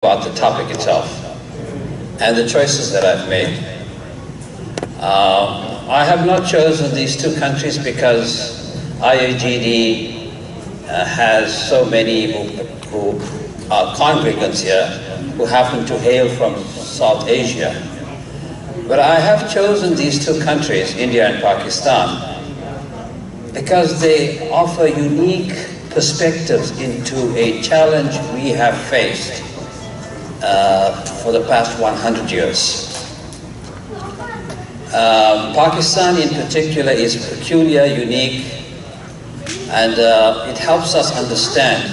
about the topic itself and the choices that I've made. I have not chosen these two countries because IAGD has so many who are congregants here who happen to hail from South Asia. But I have chosen these two countries, India and Pakistan, because they offer unique perspectives into a challenge we have faced for the past 100 years. Pakistan in particular is peculiar, unique, and it helps us understand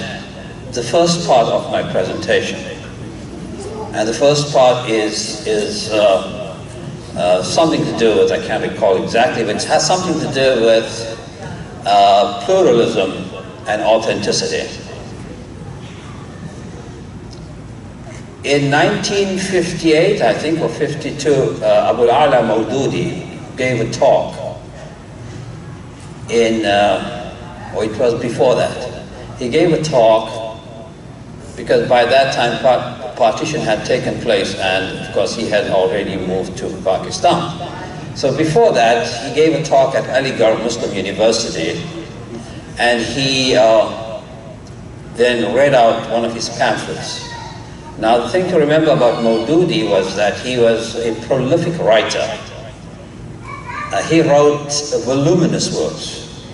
the first part of my presentation. And the first part is something to do with, I can't recall exactly, but it has something to do with pluralism and authenticity. In 1958, I think, or 52, Abu Ala Maududi gave a talk in, or it was before that. He gave a talk because by that time partition had taken place, and of course he had already moved to Pakistan. So before that, he gave a talk at Aligarh Muslim University, and he then read out one of his pamphlets. Now, the thing to remember about Maududi was that he was a prolific writer. He wrote voluminous works.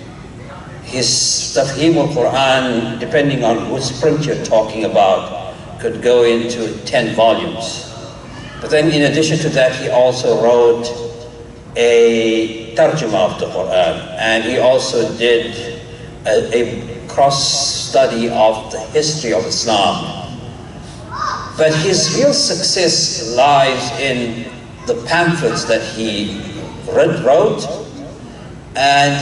His Tafheem al-Quran, depending on which print you're talking about, could go into 10 volumes. But then in addition to that, he also wrote a tarjuma of the Quran, and he also did a cross-study of the history of Islam. But his real success lies in the pamphlets that he wrote and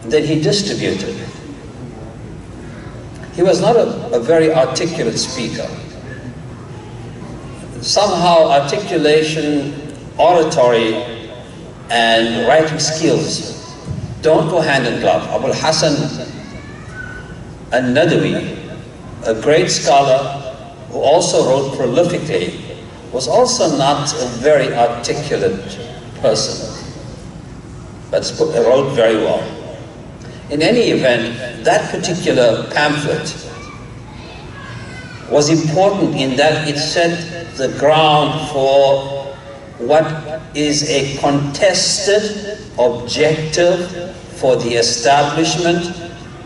that he distributed. He was not a very articulate speaker. Somehow articulation, oratory, and writing skills don't go hand in glove. Abul Hassan al-Nadawi, a great scholar who also wrote prolifically, was also not a very articulate person, but wrote very well. In any event, that particular pamphlet was important in that it set the ground for what is a contested objective for the establishment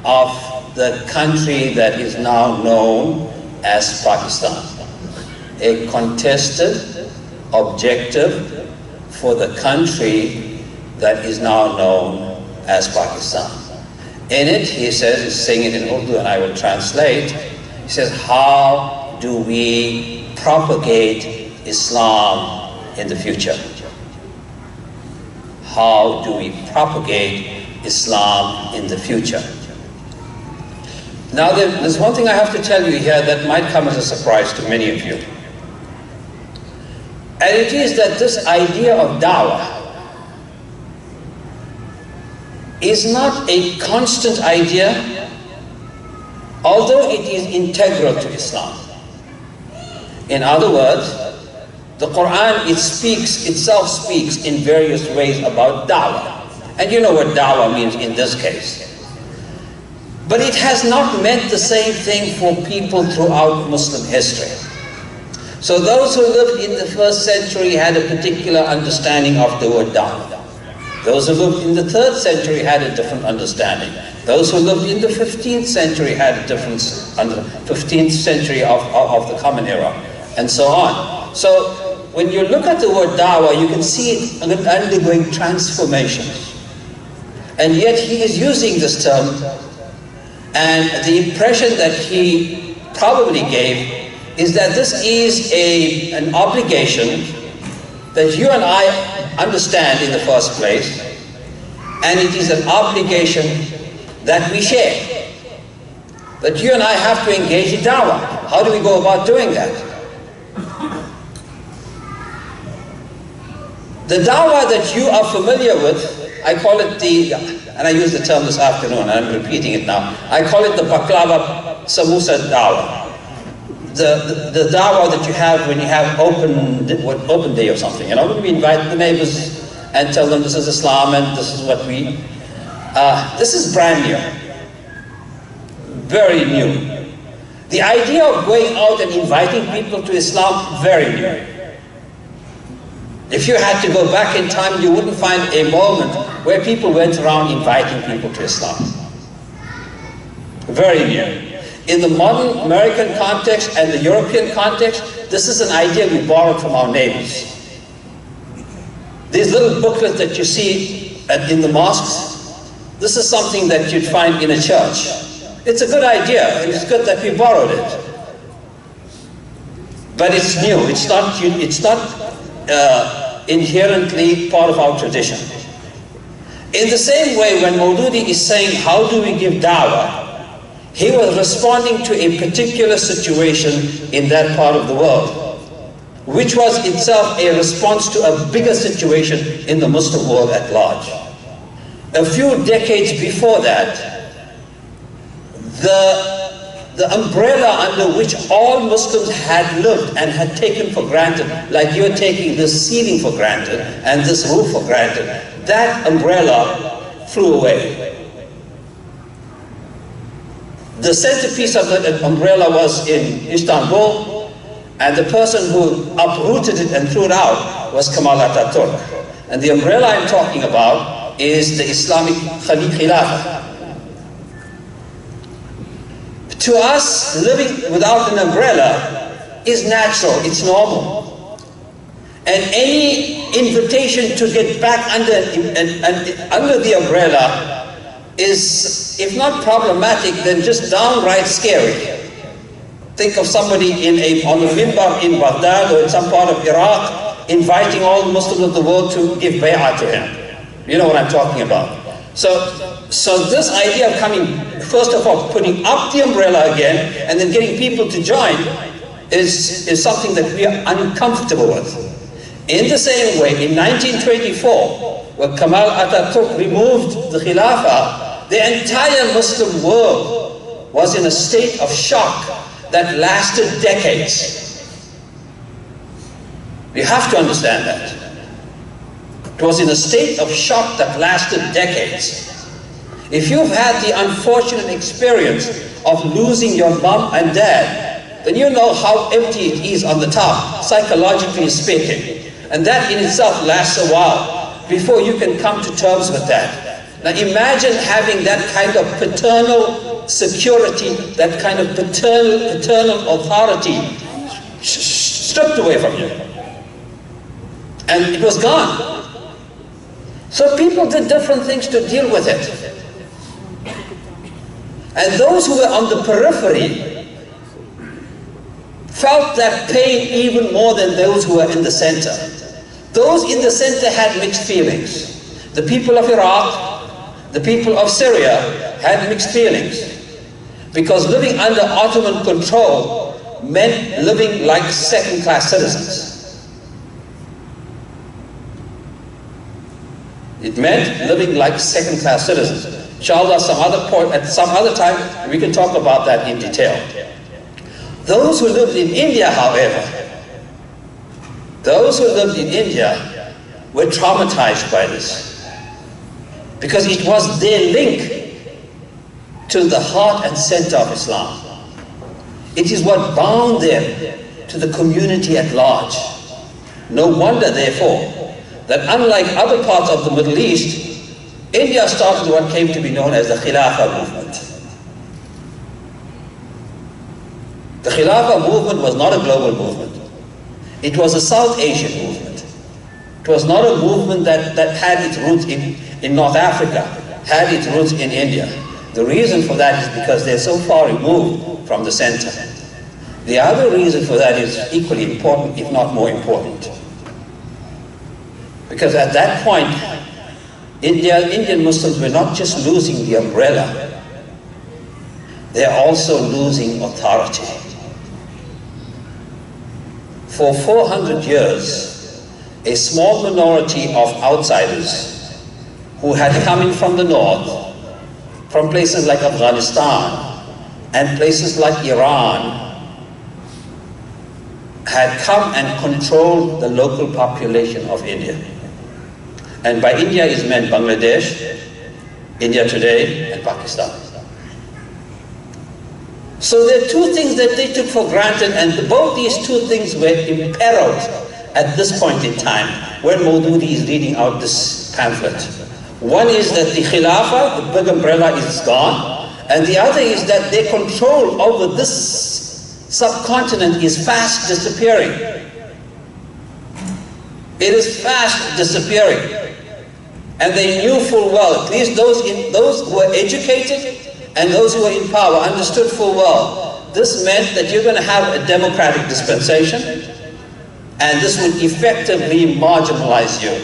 of the country that is now known as Pakistan. A contested objective for the country that is now known as Pakistan. In it, he says, he's saying it in Urdu and I will translate, he says, how do we propagate Islam in the future? How do we propagate Islam in the future? Now, there's one thing I have to tell you here that might come as a surprise to many of you. And it is that this idea of Dawa is not a constant idea, although it is integral to Islam. In other words, the Quran itself speaks in various ways about Dawa. And you know what Dawa means in this case. But it has not meant the same thing for people throughout Muslim history. So those who lived in the 1st century had a particular understanding of the word Dawa. Those who lived in the 3rd century had a different understanding. Those who lived in the 15th century had a different 15th century of the Common Era, and so on. So when you look at the word Dawa, you can see it undergoing transformations. And yet he is using this term, and the impression that he probably gave is that this is an obligation that you and I understand in the first place, and it is an obligation that we share. That you and I have to engage in Dawah. How do we go about doing that? The Dawah that you are familiar with, I call it and I used the term this afternoon, and I'm repeating it now, I call it the baklava samosa Dawa. the Dawa that you have when you have open day or something, you know, when we invite the neighbors and tell them this is Islam and this is what we, this is brand new, very new. The idea of going out and inviting people to Islam, very new. If you had to go back in time, you wouldn't find a moment where people went around inviting people to Islam. Very new. In the modern American context and the European context, this is an idea we borrowed from our neighbors. These little booklets that you see in the mosques, this is something that you'd find in a church. It's a good idea, and it's good that we borrowed it. But it's new. It's not inherently part of our tradition. In the same way, when Maududi is saying, how do we give da'wah? He was responding to a particular situation in that part of the world, which was itself a response to a bigger situation in the Muslim world at large. A few decades before that, the umbrella under which all Muslims had lived and had taken for granted, like you're taking this ceiling for granted and this roof for granted, that umbrella flew away. The centerpiece of the umbrella was in Istanbul, and the person who uprooted it and threw it out was Kemal Atatürk. And the umbrella I'm talking about is the Islamic Khilafah. To us, living without an umbrella is natural, it's normal. And any invitation to get back under the umbrella is, if not problematic, then just downright scary. Think of somebody on a minbar in Baghdad or in some part of Iraq inviting all the Muslims of the world to give bay'ah to him. You know what I'm talking about. So this idea of coming, first of all, putting up the umbrella again and then getting people to join is something that we are uncomfortable with. In the same way, in 1924, when Kemal Atatürk removed the Khilafah, the entire Muslim world was in a state of shock that lasted decades. You have to understand that. It was in a state of shock that lasted decades. If you've had the unfortunate experience of losing your mom and dad, then you know how empty it is on the top, psychologically speaking. And that in itself lasts a while before you can come to terms with that. Now imagine having that kind of paternal security, that kind of paternal authority stripped away from you. And it was gone. So people did different things to deal with it. And those who were on the periphery felt that pain even more than those who were in the center. Those in the center had mixed feelings. The people of Iraq, the people of Syria had mixed feelings. Because living under Ottoman control meant living like second-class citizens. It meant living like second-class citizens. Inshallah, at some other time, we can talk about that in detail. Those who lived in India, however, were traumatized by this. Because it was their link to the heart and center of Islam. It is what bound them to the community at large. No wonder, therefore, that unlike other parts of the Middle East, India started what came to be known as the Khilafah movement. The Khilafah movement was not a global movement. It was a South Asian movement. It was not a movement that had its roots in North Africa, had its roots in India. The reason for that is because they're so far removed from the center. The other reason for that is equally important, if not more important. Because at that point, Indian Muslims were not just losing the umbrella, they're also losing authority. For 400 years, a small minority of outsiders who had come in from the north, from places like Afghanistan and places like Iran, had come and controlled the local population of India. And by India is meant Bangladesh, India today, and Pakistan. So there are two things that they took for granted, and both these two things were imperiled at this point in time when Maududi is reading out this pamphlet. One is that the Khilafah, the big umbrella, is gone, and the other is that their control over this subcontinent is fast disappearing. It is fast disappearing. And they knew full well, at least those who were educated and those who were in power understood full well, this meant that you're going to have a democratic dispensation, and this would effectively marginalize you.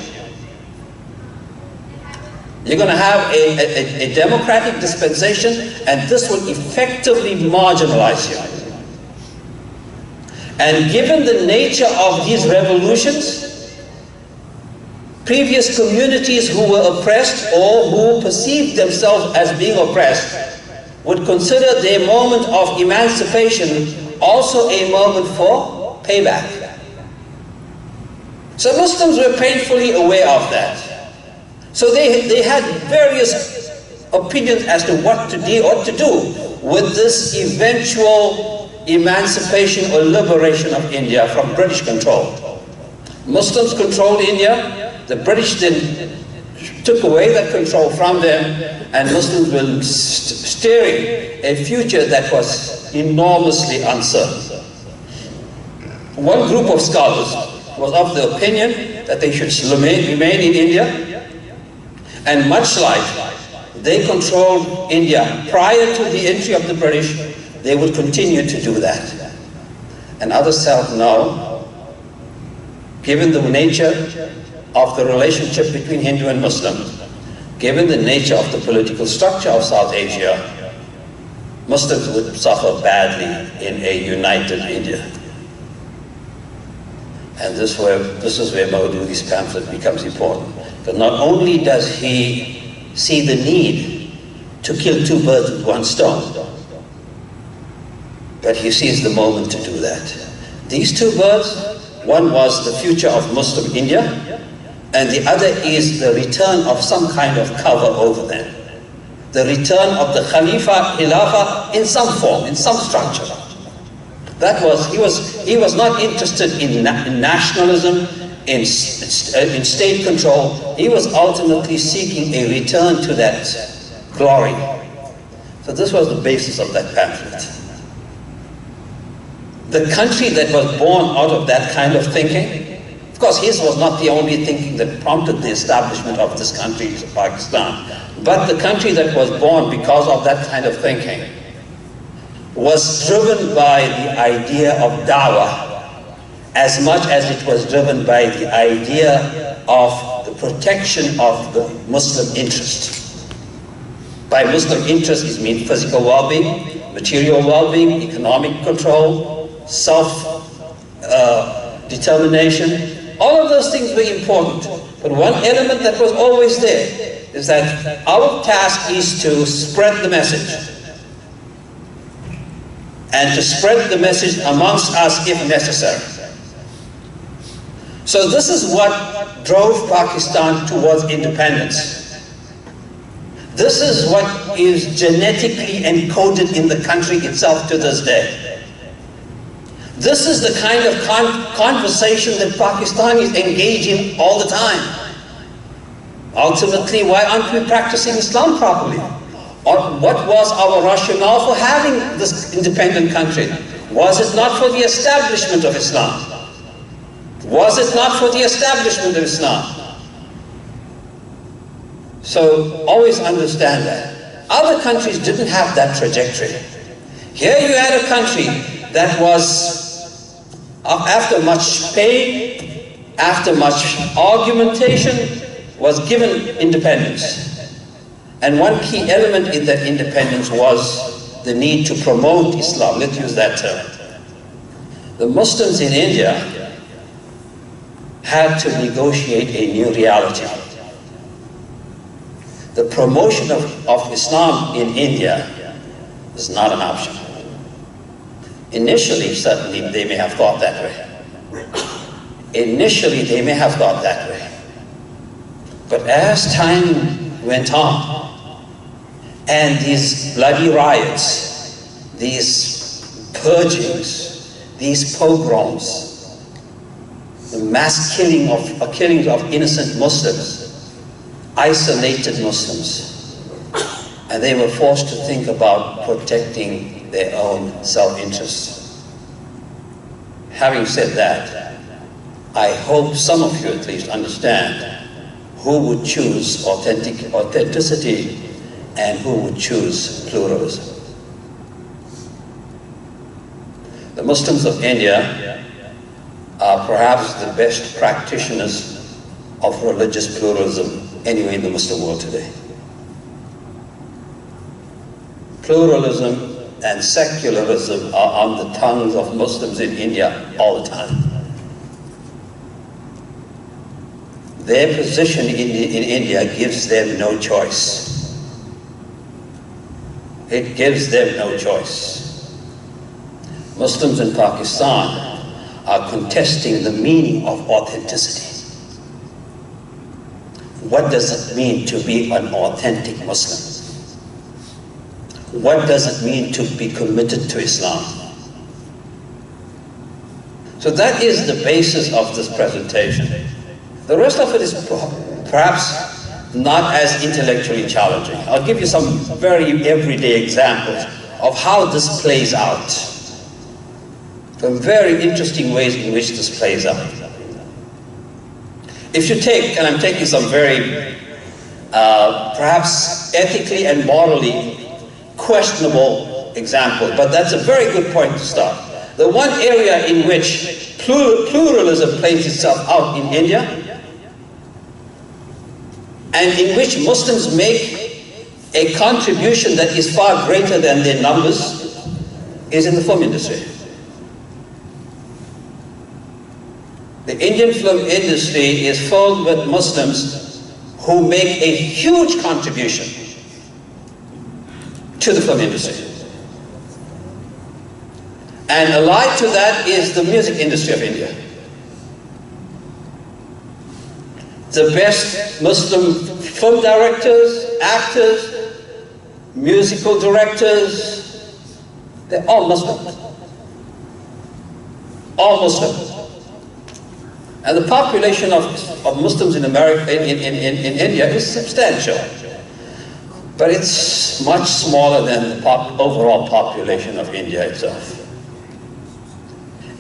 You're going to have a democratic dispensation, and this will effectively marginalize you. And given the nature of these revolutions, previous communities who were oppressed or who perceived themselves as being oppressed would consider their moment of emancipation also a moment for payback. So Muslims were painfully aware of that. So they had various opinions as to what to do with this eventual emancipation or liberation of India from British control. Muslims controlled India. The British then took away that control from them, and Muslims were steering a future that was enormously uncertain. One group of scholars was of the opinion that they should remain in India, and much like they controlled India prior to the entry of the British, they would continue to do that. And others felt no, given the nature of the relationship between Hindu and Muslim, given the nature of the political structure of South Asia, Muslims would suffer badly in a united India. And this is where Maududi's pamphlet becomes important. But not only does he see the need to kill two birds with one stone, but he sees the moment to do that. These two birds, one was the future of Muslim India, and the other is the return of some kind of cover over them. The return of the Khilafah in some form, in some structure. That was, he was not interested in nationalism, in state control. He was ultimately seeking a return to that glory. So this was the basis of that pamphlet. The country that was born out of that kind of thinking, of course his was not the only thinking that prompted the establishment of this country, Pakistan, but the country that was born because of that kind of thinking was driven by the idea of Dawa as much as it was driven by the idea of the protection of the Muslim interest. By Muslim interest is mean physical well-being, material well-being, economic control, self-determination. All of those things were important, but one element that was always there is that our task is to spread the message, and to spread the message amongst us if necessary. So this is what drove Pakistan towards independence. This is what is genetically encoded in the country itself to this day. This is the kind of conversation that Pakistanis engage in all the time. Ultimately, why aren't we practicing Islam properly? Or what was our rationale for having this independent country? Was it not for the establishment of Islam? Was it not for the establishment of Islam? So always understand that. Other countries didn't have that trajectory. Here you had a country that was, after much pain, after much argumentation, was given independence. And one key element in that independence was the need to promote Islam. Let's use that term. The Muslims in India had to negotiate a new reality. The promotion of Islam in India is not an option. Initially, certainly, they may have thought that way. Initially, they may have thought that way. But as time went on, and these bloody riots, these purgings, these pogroms, the mass killings of innocent Muslims, isolated Muslims, and they were forced to think about protecting their own self-interest. Having said that, I hope some of you at least understand who would choose authenticity and who would choose pluralism. The Muslims of India are perhaps the best practitioners of religious pluralism anywhere in the Muslim world today. Pluralism and secularism are on the tongues of Muslims in India all the time. Their position in India gives them no choice. It gives them no choice. Muslims in Pakistan are contesting the meaning of authenticity. What does it mean to be an authentic Muslim? What does it mean to be committed to Islam? So that is the basis of this presentation. The rest of it is perhaps not as intellectually challenging. I'll give you some very everyday examples of how this plays out. Some very interesting ways in which this plays out. If you take, and I'm taking some very perhaps ethically and morally questionable examples, but that's a very good point to start. The one area in which pluralism plays itself out in India, and in which Muslims make a contribution that is far greater than their numbers, is in the film industry. The Indian film industry is filled with Muslims who make a huge contribution to the film industry. And allied to that is the music industry of India. The best Muslim film directors, actors, musical directors, they're all Muslims. All Muslims. And the population of Muslims in America, in India is substantial. But it's much smaller than the overall population of India itself.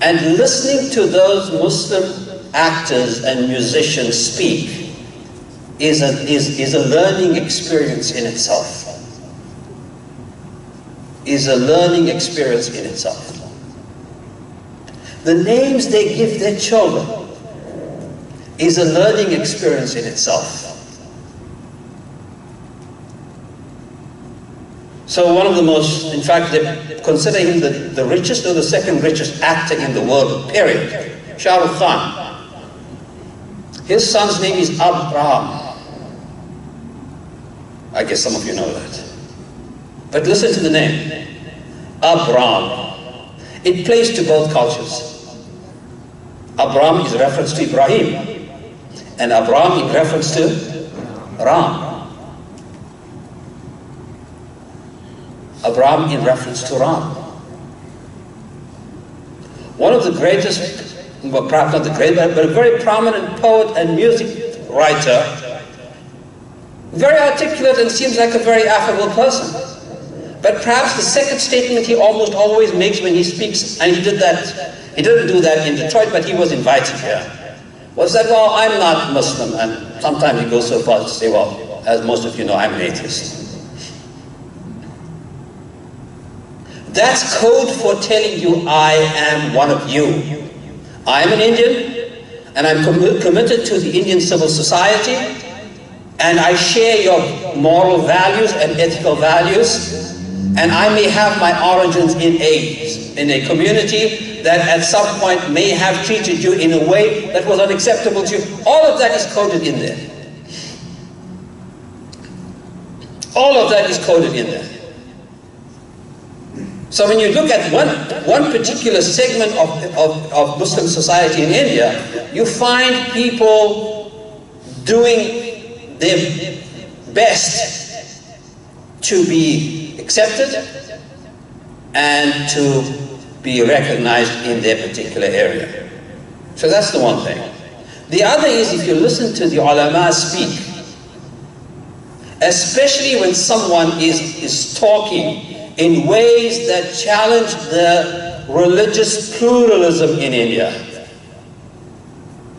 And listening to those Muslim actors and musicians speak is a learning experience in itself. Is a learning experience in itself. The names they give their children is a learning experience in itself. So one of the most, in fact, they consider him the richest or the second richest actor in the world, period. Shah Rukh Khan. His son's name is Abraham. I guess some of you know that. But listen to the name. Abraham. It plays to both cultures. Abraham is a reference to Ibrahim. And Abraham is reference to Ram. Abraham in reference to Ram. One of the greatest, well, perhaps not the greatest, but a very prominent poet and music writer, very articulate and seems like a very affable person. But perhaps the second statement he almost always makes when he speaks, and he didn't do that in Detroit, but he was invited here, was that, well, I'm not Muslim, and sometimes he goes so far as to say, well, as most of you know, I'm an atheist. That's code for telling you I am one of you. I am an Indian, and I'm committed to the Indian civil society, and I share your moral values and ethical values, and I may have my origins in a community that at some point may have treated you in a way that was unacceptable to you. All of that is coded in there. All of that is coded in there. So when you look at one particular segment of Muslim society in India, you find people doing their best to be accepted and to be recognized in their particular area. So that's the one thing. The other is, if you listen to the ulama speak, especially when someone is talking in ways that challenge the religious pluralism in India.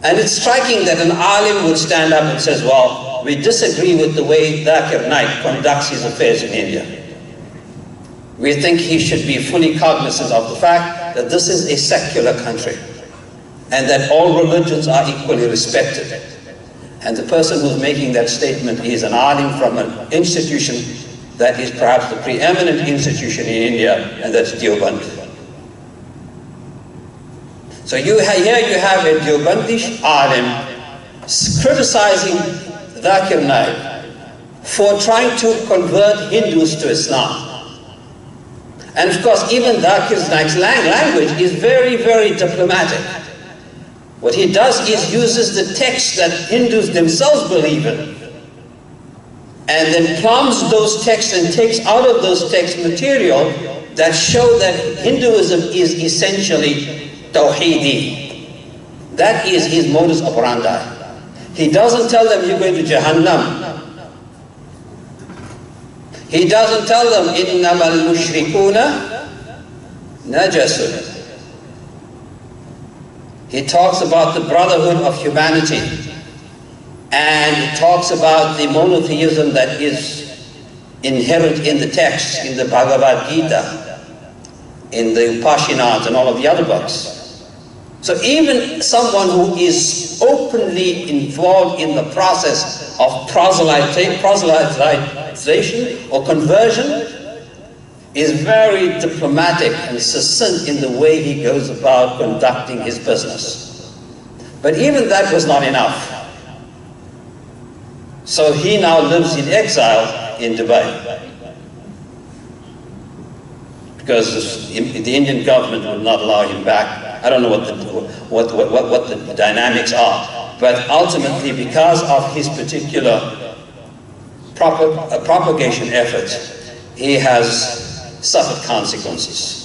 And it's striking that an alim would stand up and says, well, we disagree with the way Zakir Naik conducts his affairs in India. We think he should be fully cognizant of the fact that this is a secular country and that all religions are equally respected. And the person who's making that statement is an alim from an institution that is perhaps the preeminent institution in India, and that's Deoband. So here you have a Deobandish alim criticizing Zakir Naik for trying to convert Hindus to Islam. And of course, even Zakir Naik's language is very, very diplomatic. What he does is uses the text that Hindus themselves believe in, and then plums those texts and takes out of those texts material that show that Hinduism is essentially Tawheedi. That is his modus operandi. He doesn't tell them you're going to Jahannam. He doesn't tell them إِنَّمَا الْمُشْرِكُونَ نَجَسٌ. He talks about the brotherhood of humanity, and he talks about the monotheism that is inherent in the text, in the Bhagavad Gita, in the Upanishads and all of the other books. So even someone who is openly involved in the process of proselytization or conversion is very diplomatic and succinct in the way he goes about conducting his business. But even that was not enough. So he now lives in exile in Dubai, because the Indian government would not allow him back. I don't know what the dynamics are, but ultimately, because of his particular propagation efforts, he has suffered consequences.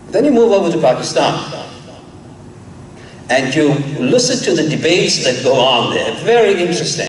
Then you move over to Pakistan, and you listen to the debates that go on there. Very interesting.